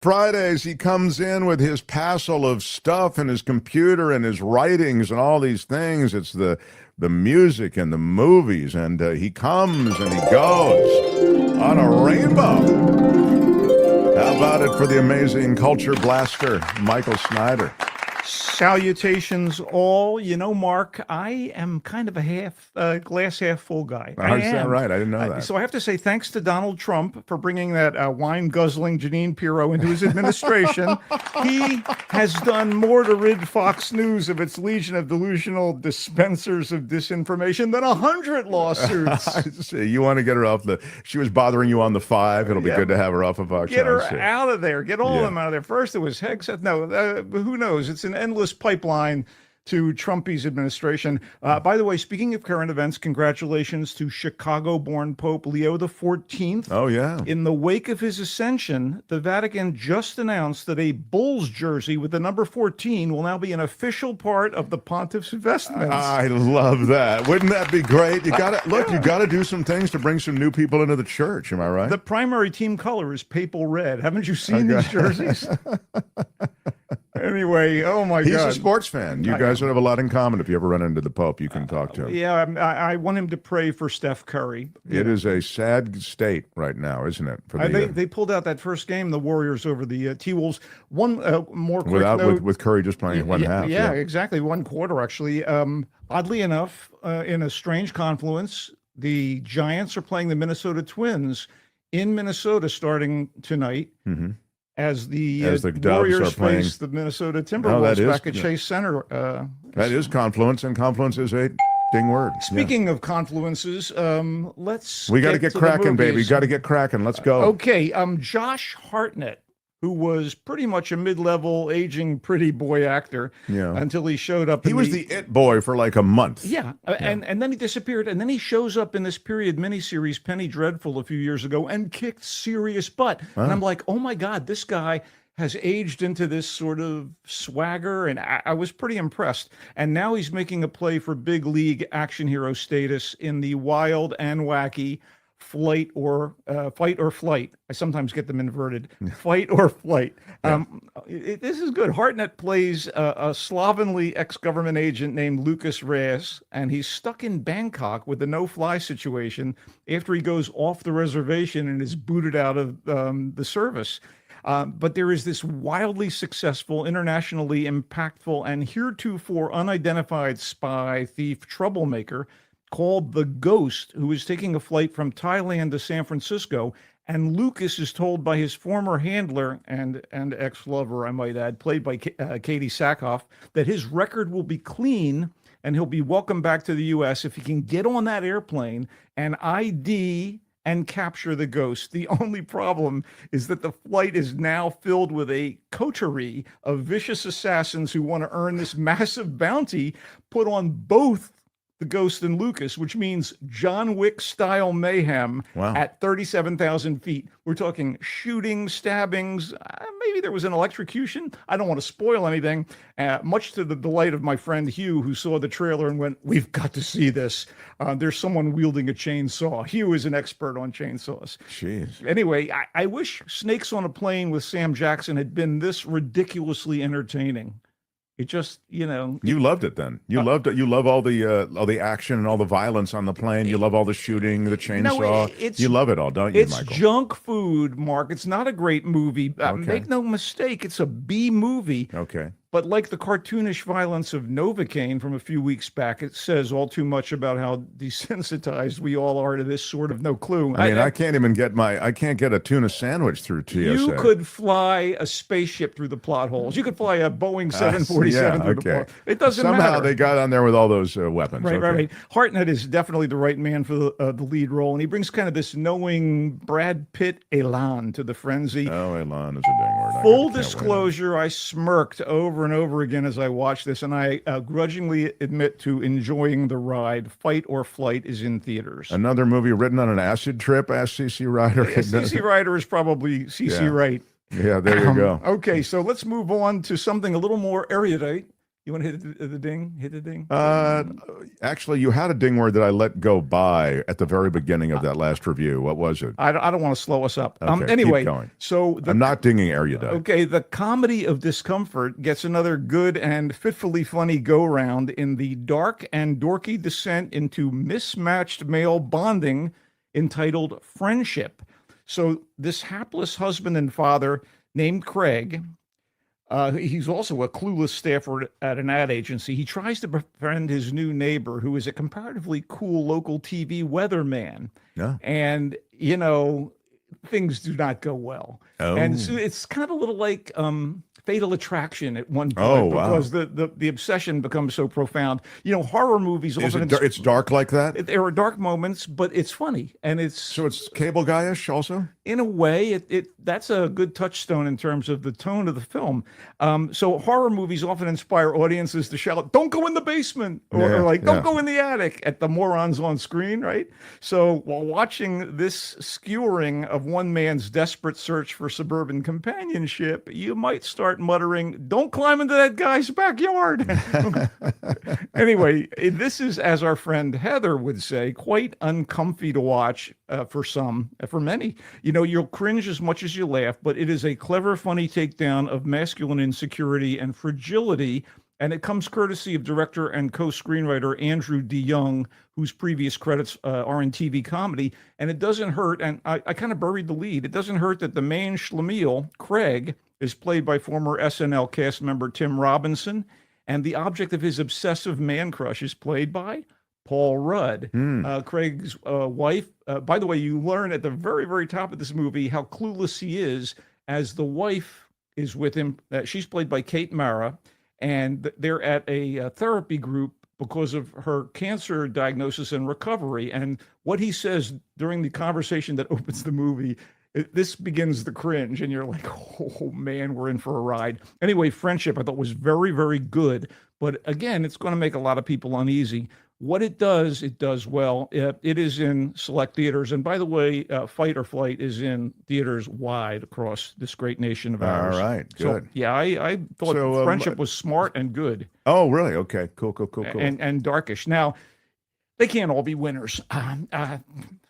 Fridays, he comes in with his passel of stuff and his computer and his writings and all these things. It's the music and the movies, and he comes and he goes on a rainbow. How about it for the amazing culture blaster, Michael Snyder? Salutations all. You know, Mark, I am kind of a glass half full guy. Oh, is that right? I didn't know that. So I have to say thanks to Donald Trump for bringing that wine-guzzling Janine Pirro into his administration. He has done more to rid Fox News of its legion of delusional dispensers of disinformation than 100 lawsuits. You want to get her off she was bothering you on the 5. It'll be good to have her off of Fox. Get her out of there. Get all of them out of there. First it was Hegseth. No, who knows? It's an endless pipeline to Trumpy's administration. By the way, speaking of current events, congratulations to Chicago-born Pope Leo XIV. Oh, yeah. In the wake of his ascension, the Vatican just announced that a Bulls jersey with the number 14 will now be an official part of the pontiff's vestments. I love that. Wouldn't that be great? You got to do some things to bring some new people into the church. Am I right? The primary team color is papal red. Haven't you seen these jerseys? Anyway, oh my God. He's a sports fan. You guys would have a lot in common if you ever run into the Pope. You can talk to him. Yeah, I want him to pray for Steph Curry. It is a sad state right now, isn't it? They pulled out that first game, the Warriors over the T-Wolves. One more quick note. With Curry just playing one half. Yeah, exactly. One quarter, actually. Oddly enough, in a strange confluence, the Giants are playing the Minnesota Twins in Minnesota starting tonight. Mm-hmm. As the Warriors face the Minnesota Timberwolves back at Chase Center. That is confluence, and confluence is a ding word. Speaking of confluences, we got to get cracking, baby. Got to get cracking. Let's go. Okay, Josh Hartnett, who was pretty much a mid-level, aging, pretty boy actor until he showed up. He was the it boy for like a month. Yeah, and then he disappeared, and then he shows up in this period miniseries, Penny Dreadful, a few years ago, and kicked serious butt. Huh? And I'm like, oh my God, this guy has aged into this sort of swagger, and I was pretty impressed. And now he's making a play for big league action hero status in the wild and wacky Fight or Flight. I sometimes get them inverted. Fight or Flight. This is good. Hartnett plays a slovenly ex-government agent named Lucas Reyes, and he's stuck in Bangkok with a no-fly situation after he goes off the reservation and is booted out of the service. But there is this wildly successful, internationally impactful, and heretofore unidentified spy, thief, troublemaker called the Ghost, who is taking a flight from Thailand to San Francisco. And Lucas is told by his former handler and ex-lover, I might add, played by Katie Sackhoff, that his record will be clean and he'll be welcome back to the U.S. if he can get on that airplane and ID and capture the Ghost. The only problem is that the flight is now filled with a coterie of vicious assassins who want to earn this massive bounty put on both the Ghost and Lucas, which means John Wick-style mayhem at 37,000 feet. We're talking shooting, stabbings. Maybe there was an electrocution. I don't want to spoil anything. Much to the delight of my friend Hugh, who saw the trailer and went, "We've got to see this." There's someone wielding a chainsaw. Hugh is an expert on chainsaws. Jeez. Anyway, I wish Snakes on a Plane with Sam Jackson had been this ridiculously entertaining. It just, you loved it then. You loved it. You love all the action and all the violence on the plane. You love all the shooting, the chainsaw. You love it all, don't you, Michael? It's junk food, Mark. It's not a great movie. Make no mistake, it's a B movie. Okay. But like the cartoonish violence of Novocaine from a few weeks back, it says all too much about how desensitized we all are to this sort of no clue. I mean, I can't even get a tuna sandwich through TSA. You could fly a spaceship through the plot holes. You could fly a Boeing 747 through the plot. It doesn't matter. Somehow they got on there with all those weapons. Right. Hartnett is definitely the right man for the lead role, and he brings kind of this knowing Brad Pitt elan to the frenzy. Oh, elan is a dang word. Full disclosure, I smirked over and over again as I watched this, and I grudgingly admit to enjoying the ride. Fight or Flight is in theaters. Another movie written on an acid trip, asked C.C. Ryder. C.C. Ryder is probably C.C. Wright. Yeah, there you go. Okay, so let's move on to something a little more erudite. You want to hit the ding? Hit the ding? Actually, you had a ding word that I let go by at the very beginning of that last review. What was it? I don't want to slow us up. Okay, Anyway, keep going. so I'm not dinging erudite. okay, the comedy of discomfort gets another good and fitfully funny go round in the dark and dorky descent into mismatched male bonding entitled Friendship. So this hapless husband and father named Craig, he's also a clueless staffer at an ad agency. He tries to befriend his new neighbor, who is a comparatively cool local TV weatherman. Yeah. And, things do not go well. Oh. And so it's kind of a little like Fatal Attraction at one point, Oh, wow. because the obsession becomes so profound. Horror movies often It's dark like that? there are dark moments, but it's funny, and So it's cable guy-ish also? in a way, that's a good touchstone in terms of the tone of the film. So horror movies often inspire audiences to shout, "Don't go in the basement," or like, "Don't go in the attic," at the morons on screen, right? So while watching this skewering of one man's desperate search for suburban companionship, you might start muttering, "Don't climb into that guy's backyard." Anyway, this is, as our friend Heather would say, quite uncomfy to watch for many. You'll cringe as much as you laugh, but it is a clever, funny takedown of masculine insecurity and fragility. And it comes courtesy of director and co-screenwriter Andrew D. Young, whose previous credits are in TV comedy. And it doesn't hurt, and I kind of buried the lead, it doesn't hurt that the main schlemiel, Craig, is played by former SNL cast member Tim Robinson, and the object of his obsessive man crush is played by Paul Rudd, Craig's wife. By the way, you learn at the very, very top of this movie how clueless he is, as the wife is with him. She's played by Kate Mara, and they're at a therapy group because of her cancer diagnosis and recovery. And what he says during the conversation that opens the movie, this begins the cringe, and you're like, oh man, we're in for a ride. Anyway, Friendship I thought was very, very good. But again, it's going to make a lot of people uneasy. What it does well. It is in select theaters. And by the way, Fight or Flight is in theaters wide across this great nation of ours. All right, good. So, yeah, I thought Friendship was smart and good. Oh, really? Okay, cool. And darkish. Now, they can't all be winners.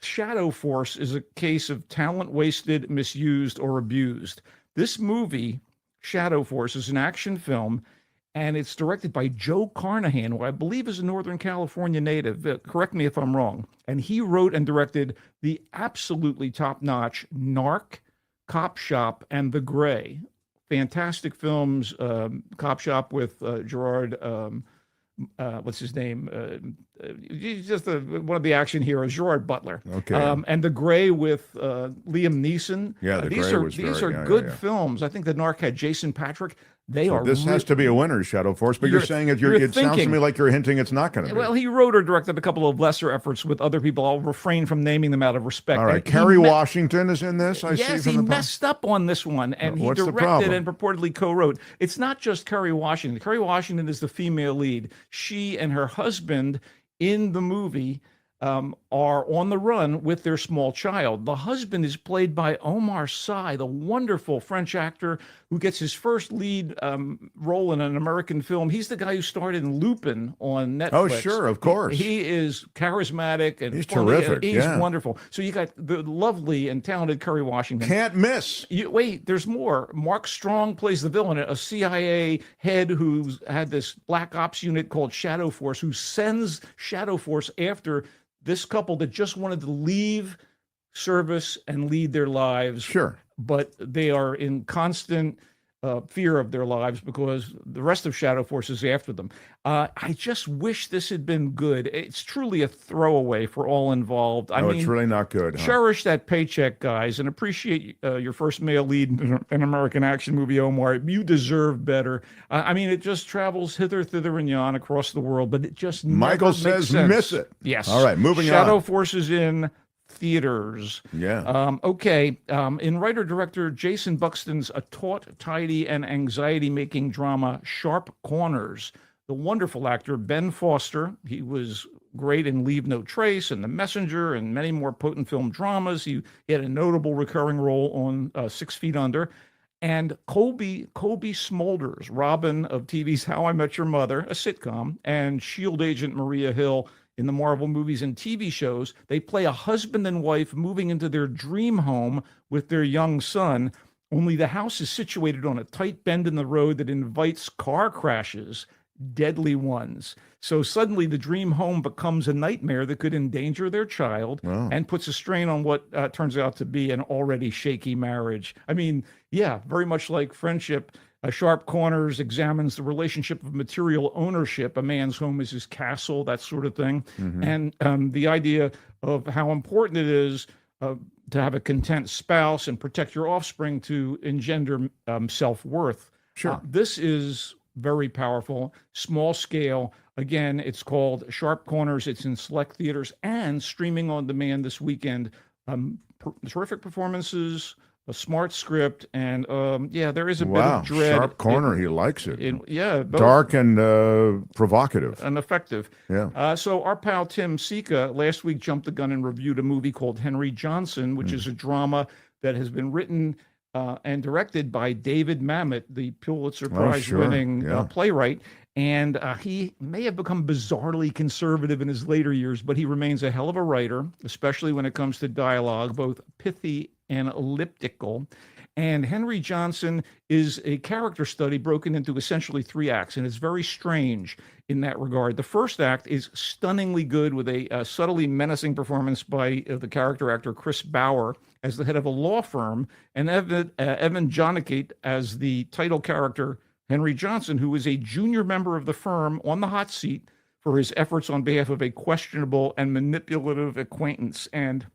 Shadow Force is a case of talent wasted, misused, or abused. This movie, Shadow Force, is an action film, and it's directed by Joe Carnahan, who I believe is a Northern California native. Correct me if I'm wrong. And he wrote and directed the absolutely top-notch Narc, Cop Shop, and The Gray. Fantastic films. Cop Shop with Gerard, what's his name? He's just one of the action heroes, Gerard Butler. Okay. And The Gray with Liam Neeson. Yeah, these are good films. I think the Narc had Jason Patrick. This has to be a winner, Shadow Force, but you're saying it sounds to me like you're hinting it's not going to be. Well, he wrote or directed a couple of lesser efforts with other people. I'll refrain from naming them out of respect. All right. Kerry Washington is in this, I see. Yes, he messed up on this one, and he directed and purportedly co-wrote. It's not just Kerry Washington. Kerry Washington is the female lead. She and her husband in the movie are on the run with their small child. The husband is played by Omar Sy, the wonderful French actor who gets his first lead role in an American film. He's the guy who starred in Lupin on Netflix. Oh, sure, of course. He is charismatic and he's funny. Terrific. He's wonderful. So you got the lovely and talented Kerry Washington. Can't miss. Wait, there's more. Mark Strong plays the villain, a CIA head who's had this black ops unit called Shadow Force, who sends Shadow Force after this couple that just wanted to leave service and lead their lives. Sure. But they are in constant fear of their lives because the rest of Shadow Force is after them. I just wish this had been good. It's truly a throwaway for all involved. I mean, it's really not good. Cherish that paycheck, guys, and appreciate your first male lead in an American action movie, Omar. You deserve better. I mean, it just travels hither, thither, and yon across the world, but it just Michael never makes says sense. Miss it. Yes. All right, moving Shadow on. Force is in theaters. Yeah. In writer-director Jason Buxton's a taut, tidy, and anxiety-making drama, Sharp Corners, the wonderful actor Ben Foster, he was great in Leave No Trace and The Messenger and many more potent film dramas. He had a notable recurring role on 6 Feet Under. And Colby Smulders, Robin of TV's How I Met Your Mother, a sitcom, and Shield Agent Maria Hill in the Marvel movies and TV shows, they play a husband and wife moving into their dream home with their young son. Only the house is situated on a tight bend in the road that invites car crashes, deadly ones. So suddenly the dream home becomes a nightmare that could endanger their child and puts a strain on what turns out to be an already shaky marriage. I mean, yeah, very much like Friendship. Sharp Corners examines the relationship of material ownership. A man's home is his castle, that sort of thing. And the idea of how important it is to have a content spouse and protect your offspring to engender self-worth. Sure. This is very powerful, small scale. Again, it's called Sharp Corners. It's in select theaters and streaming on demand this weekend. Terrific performances, a smart script, and yeah, there is a bit of dread. Sharp Corner, he likes it. Yeah, dark and provocative. And effective. Yeah. So our pal Tim Sika last week jumped the gun and reviewed a movie called Henry Johnson, which is a drama that has been written and directed by David Mamet, the Pulitzer Prize-winning playwright. And he may have become bizarrely conservative in his later years, but he remains a hell of a writer, especially when it comes to dialogue, both pithy and elliptical. And Henry Johnson is a character study broken into essentially 3 acts, and it's very strange in that regard. The first act is stunningly good with a subtly menacing performance by the character actor Chris Bauer as the head of a law firm, and Evan Jonigate as the title character Henry Johnson, who is a junior member of the firm on the hot seat for his efforts on behalf of a questionable and manipulative acquaintance. And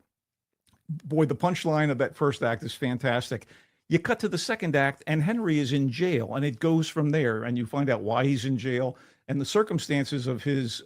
boy, the punchline of that first act is fantastic. You cut to the second act, and Henry is in jail, and it goes from there, and you find out why he's in jail and the circumstances of his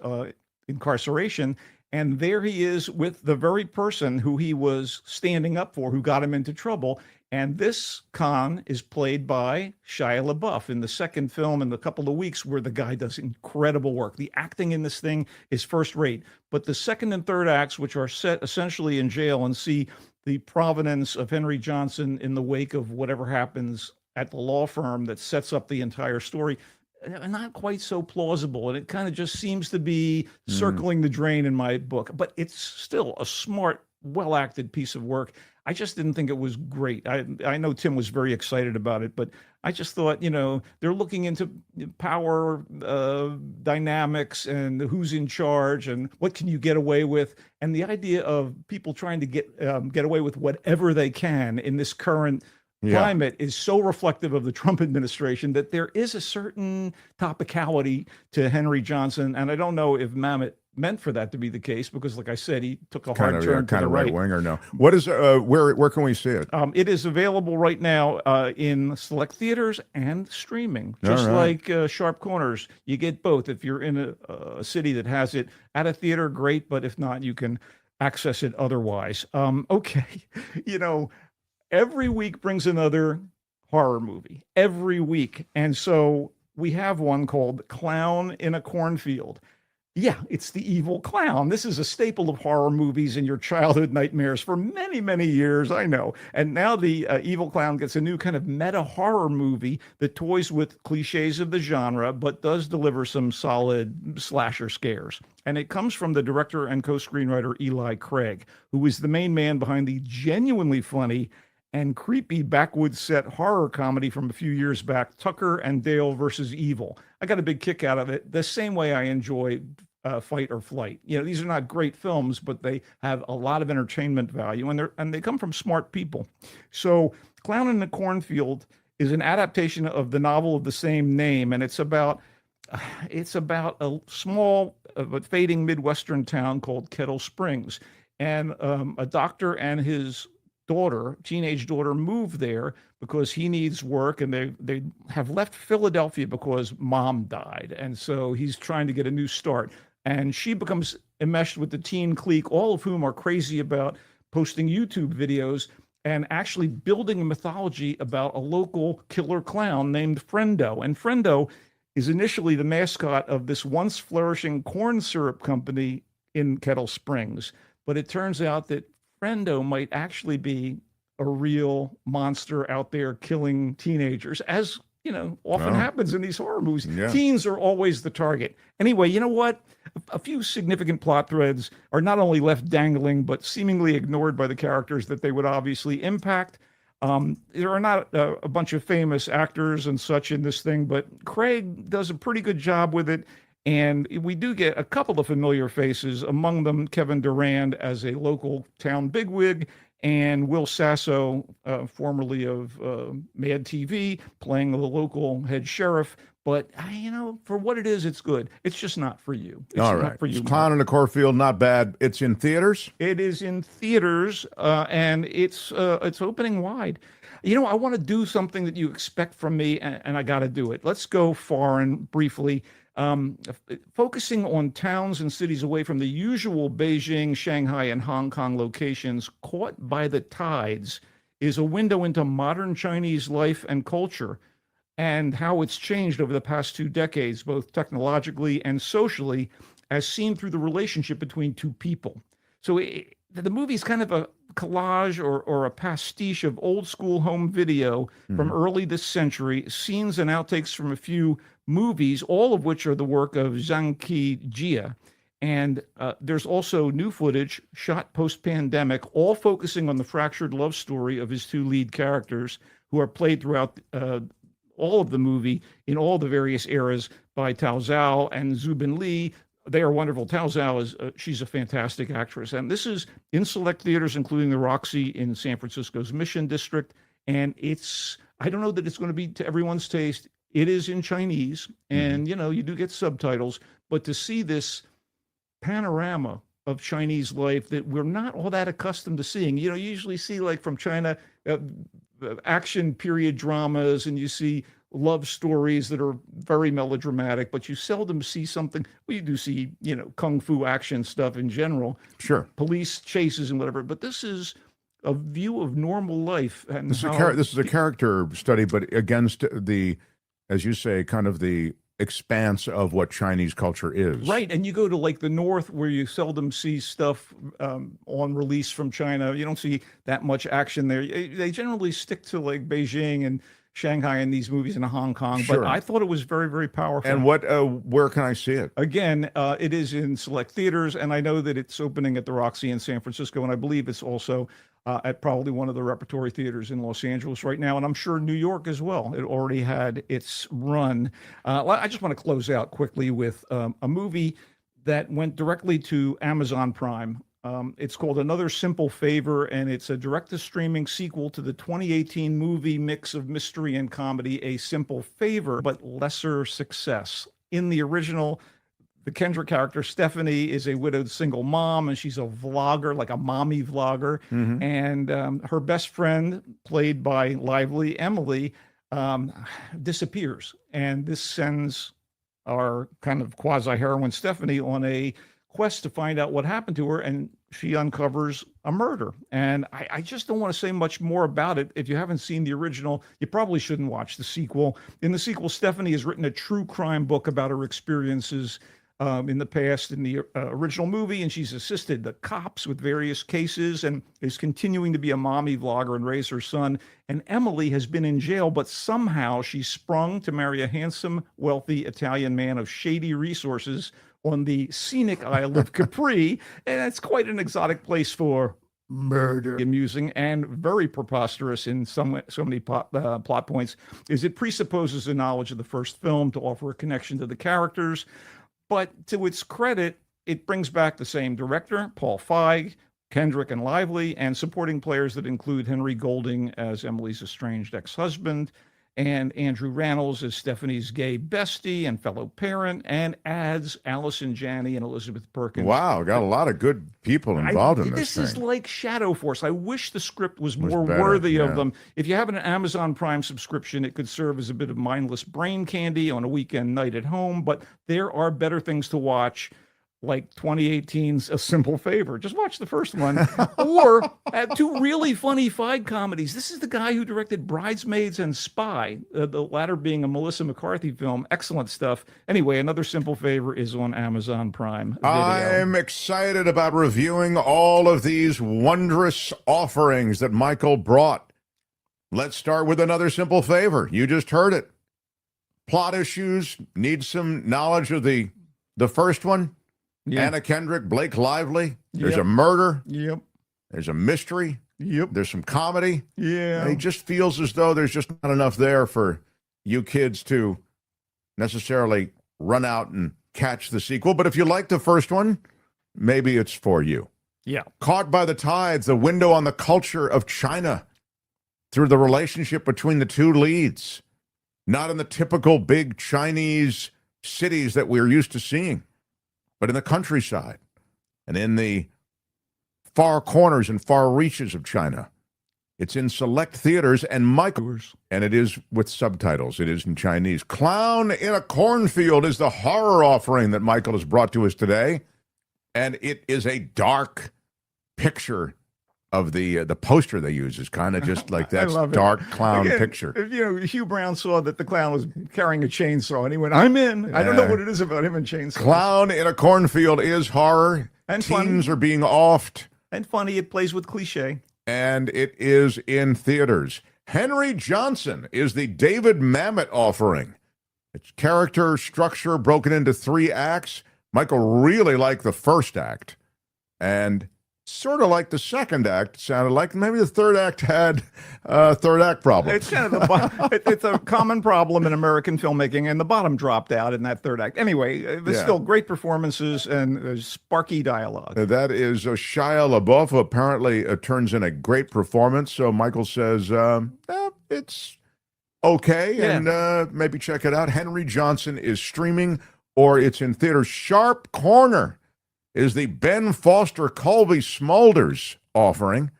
incarceration. And there he is with the very person who he was standing up for, who got him into trouble. And this con is played by Shia LaBeouf in the second film in a couple of weeks, where the guy does incredible work. The acting in this thing is first rate. But the second and third acts, which are set essentially in jail, and see the provenance of Henry Johnson in the wake of whatever happens at the law firm that sets up the entire story, not quite so plausible. And it kind of just seems to be circling the drain in my book. But it's still a smart, well-acted piece of work. I just didn't think it was great. I know Tim was very excited about it, but I just thought, they're looking into power dynamics and who's in charge and what can you get away with. And the idea of people trying to get away with whatever they can in this current climate is so reflective of the Trump administration that there is a certain topicality to Henry Johnson. And I don't know if Mamet meant for that to be the case, because like I said, he took a hard turn to the right wing, or no. What is where can we see it? It is available right now in select theaters and streaming, just like Sharp Corners. You get both. If you're in a city that has it at a theater, great, but if not, you can access it otherwise. Okay. Every week brings another horror movie, every week. And so we have one called Clown in a Cornfield. Yeah, it's the evil clown. This is a staple of horror movies and your childhood nightmares for many, many years, I know. And now the evil clown gets a new kind of meta horror movie that toys with cliches of the genre, but does deliver some solid slasher scares. And it comes from the director and co-screenwriter Eli Craig, who is the main man behind the genuinely funny and creepy backwoods set horror comedy from a few years back, Tucker and Dale versus Evil. I got a big kick out of it, the same way I enjoy Fight or Flight. These are not great films, but they have a lot of entertainment value, and they come from smart people. So Clown in the Cornfield is an adaptation of the novel of the same name, and it's about a small but fading Midwestern town called Kettle Springs, and a doctor and his teenage daughter, move there because he needs work, and they have left Philadelphia because mom died, and so he's trying to get a new start. And she becomes enmeshed with the teen clique, all of whom are crazy about posting YouTube videos and actually building a mythology about a local killer clown named Friendo. And Friendo is initially the mascot of this once flourishing corn syrup company in Kettle Springs. But it turns out that Friendo might actually be a real monster out there killing teenagers, as often happens in these horror movies. Yeah. Teens are always the target. Anyway, you know what? A few significant plot threads are not only left dangling, but seemingly ignored by the characters that they would obviously impact. There are not a bunch of famous actors and such in this thing, but Craig does a pretty good job with it. And we do get a couple of familiar faces, among them Kevin Durand as a local town bigwig, and Will Sasso, formerly of Mad TV, playing the local head sheriff. But, for what it is, it's good. It's just not for you. It's All not right. for you. Clown in the Cornfield, not bad. It's in theaters? It is in theaters, and it's opening wide. I want to do something that you expect from me, and I got to do it. Let's go foreign briefly. Focusing on towns and cities away from the usual Beijing, Shanghai, and Hong Kong locations caught by the tides is a window into modern Chinese life and culture and how it's changed over the past 2 decades, both technologically and socially, as seen through the relationship between two people. So the movie is kind of a collage or a pastiche of old school home video from early this century, scenes and outtakes from a few movies, all of which are the work of Zhang Jia. And there's also new footage shot post-pandemic, all focusing on the fractured love story of his 2 lead characters, who are played throughout all of the movie in all the various eras by Tao Zhao and Zubin Li. They are wonderful. Tao Zhao she's a fantastic actress. And this is in select theaters, including the Roxy in San Francisco's Mission District. And I don't know that it's going to be to everyone's taste. It is in Chinese, and, you do get subtitles. But to see this panorama of Chinese life that we're not all that accustomed to seeing, you usually see, like, from China, action period dramas, and you see love stories that are very melodramatic, but you seldom see something. Well, you do see, kung fu action stuff in general. Sure. Police chases and whatever. But this is a view of normal life. And this is a character study, but against as you say, kind of the expanse of what Chinese culture is. Right. And you go to, like, the North, where you seldom see stuff on release from China. You don't see that much action there. They generally stick to, like, Beijing and Shanghai in these movies, in Hong Kong. Sure. But I thought it was very, very powerful. And where can I see it? Again, it is in select theaters, and I know that it's opening at the Roxy in San Francisco, and I believe it's also at probably one of the repertory theaters in Los Angeles right now, and I'm sure New York as well. It already had its run. I just want to close out quickly with a movie that went directly to Amazon Prime. It's called Another Simple Favor, and it's a direct-to-streaming sequel to the 2018 movie mix of mystery and comedy, A Simple Favor, but lesser success. In the original, the Kendra character, Stephanie, is a widowed single mom, and she's a vlogger, like a mommy vlogger. And her best friend, played by lively Emily, disappears. And this sends our kind of quasi-heroine Stephanie on a quest to find out what happened to her, and she uncovers a murder. And I just don't want to say much more about it. If you haven't seen the original, you probably shouldn't watch the sequel. In the sequel, Stephanie has written a true crime book about her experiences in the past in the original movie, and she's assisted the cops with various cases and is continuing to be a mommy vlogger and raise her son. And Emily has been in jail, but somehow she's sprung to marry a handsome, wealthy Italian man of shady resources on the scenic Isle of Capri, and it's quite an exotic place for murder. Amusing and very preposterous in so many plot points is it presupposes a knowledge of the first film to offer a connection to the characters, but to its credit, it brings back the same director, Paul Feig, Kendrick and Lively, and supporting players that include Henry Golding as Emily's estranged ex-husband, and Andrew Rannells as Stephanie's gay bestie and fellow parent, and adds Allison Janney and Elizabeth Perkins. Wow, got a lot of good people involved in this thing. This is like Shadow Force. I wish the script was more better, worthy of them. If you have an Amazon Prime subscription, it could serve as a bit of mindless brain candy on a weekend night at home, but there are better things to watch. like 2018's A Simple Favor. Just watch the first one. Or two really funny fight comedies. This is the guy who directed Bridesmaids and Spy, the latter being a Melissa McCarthy film. Excellent stuff. Anyway, Another Simple Favor is on Amazon Prime Video. I'm excited about reviewing all of these wondrous offerings that Michael brought. Let's start with Another Simple Favor. You just heard it. Plot issues, need some knowledge of the first one. Yeah. Anna Kendrick, Blake Lively. There's a murder. Yep. There's a mystery. Yep. There's some comedy. Yeah. And it just feels as though there's just not enough there for you kids to necessarily run out and catch the sequel. But if you like the first one, maybe it's for you. Yeah. Caught by the Tides, the window on the culture of China through the relationship between the two leads. Not in the typical big Chinese cities that we're used to seeing, but in the countryside and in the far corners and far reaches of China. It's in select theaters, and it is with subtitles. It is in Chinese. Clown in a Cornfield is the horror offering that Michael has brought to us today, and it is a dark picture of the poster they use is kind of just like that dark clown picture. Hugh Brown saw that the clown was carrying a chainsaw, and he went, "I'm in." I don't know what it is about him and chainsaws. Clown in a Cornfield is horror. And teens funny. are being offed. And funny, it plays with cliche. And it is in theaters. Henry Johnson is the David Mamet offering. It's character structure broken into 3 acts. Michael really liked the first act. And sort of like the second act, sounded like maybe the third act had third act problems. It's kind of it's a common problem in American filmmaking, and the bottom dropped out in that third act. Anyway, there's still great performances and sparky dialogue. That is Shia LaBeouf, who apparently turns in a great performance. So Michael says it's okay, and maybe check it out. Henry Johnson is streaming, or it's in theaters. Sharp Corner is the Ben Foster Colby Smulders offering.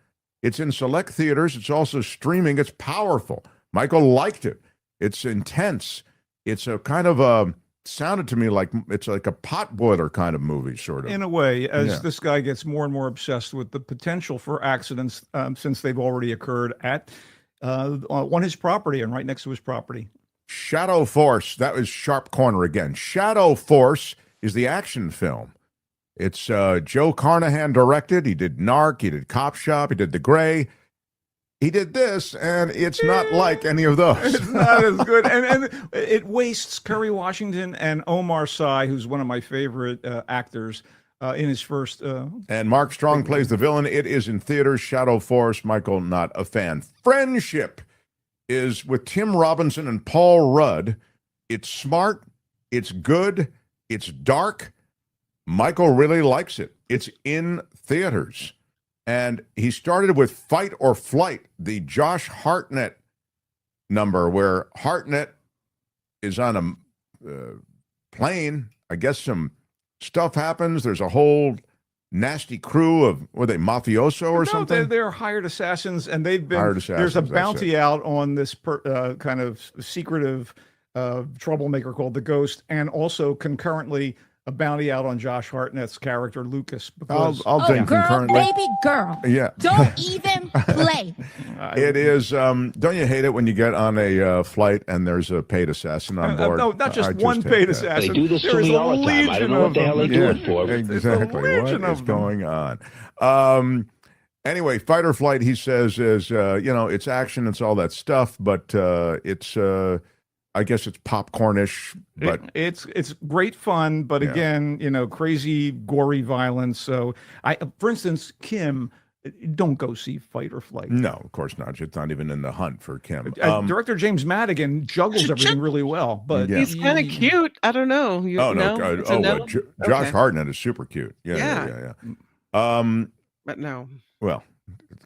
It's in select theaters. It's also streaming. It's powerful. Michael liked it. It's intense. It's a kind of sounded to me like it's like a potboiler kind of movie, sort of. In a way, as this guy gets more and more obsessed with the potential for accidents, since they've already occurred on his property and right next to his property. Shadow Force. That was Sharp Corner again. Shadow Force is the action film. It's Joe Carnahan directed. He did Narc. He did Cop Shop. He did The Gray. He did this, and it's not like any of those. It's not as good. And it wastes Kerry Washington and Omar Sy, who's one of my favorite actors, in his first. And Mark Strong plays the villain. It is in theaters. Shadow Force. Michael, not a fan. Friendship is with Tim Robinson and Paul Rudd. It's smart. It's good. It's dark. Michael really likes it. It's in theaters. And he started with Fight or Flight, the Josh Hartnett number, where Hartnett is on a plane. I guess some stuff happens. There's a whole nasty crew of, were they mafioso or something? They're hired assassins, and they've been, there's a bounty out on this kind of secretive troublemaker called the Ghost, and also concurrently a bounty out on Josh Hartnett's character, Lucas. Because, I'll think concurrently. Baby girl. Yeah. Don't even play. It is, don't you hate it when you get on a flight and there's a paid assassin on board? No, not just one paid assassin. They do this to me all the time. I don't know what the hell they do it for. Exactly. What is going on? Anyway, Fight or Flight, he says, is, it's action, it's all that stuff, but it's... I guess it's popcornish, but it's great fun. But again, crazy, gory violence. So, for instance, Kim, don't go see Fight or Flight. No, of course not. It's not even in the hunt for Kim. Director James Madigan juggles everything really well, but he's kind of cute. I don't know. Josh Hartnett is super cute. Yeah. But no. Well,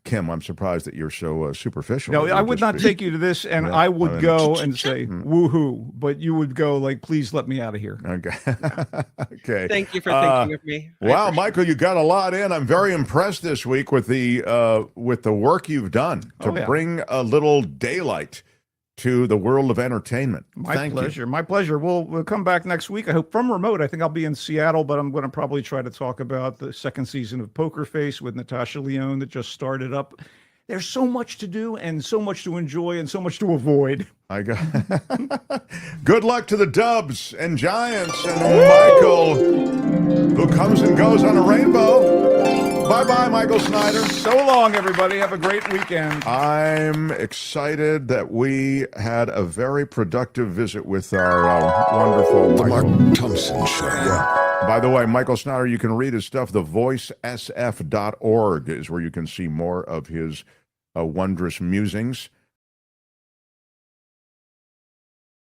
Kim, I'm surprised that you're so superficial. No, I would not take you to this, and I would go and say, woohoo, but you would go like, please let me out of here. Okay. Okay. Thank you for thinking of me. Wow, Michael, you got a lot in. I'm very impressed this week with the work you've done to bring a little daylight to the world of entertainment. My Thank pleasure. you. My pleasure. We'll come back next week. I hope from remote. I think I'll be in Seattle, but I'm going to probably try to talk about the second season of Poker Face with Natasha Lyonne that just started up. There's so much to do and so much to enjoy and so much to avoid. I got good luck to the Dubs and Giants and Michael, who comes and goes on a rainbow. Bye-bye, Michael Snyder. So long, everybody. Have a great weekend. I'm excited that we had a very productive visit with our wonderful The Michael. Mark Thompson Show, yeah. By the way, Michael Snyder, you can read his stuff. TheVoiceSF.org is where you can see more of his wondrous musings.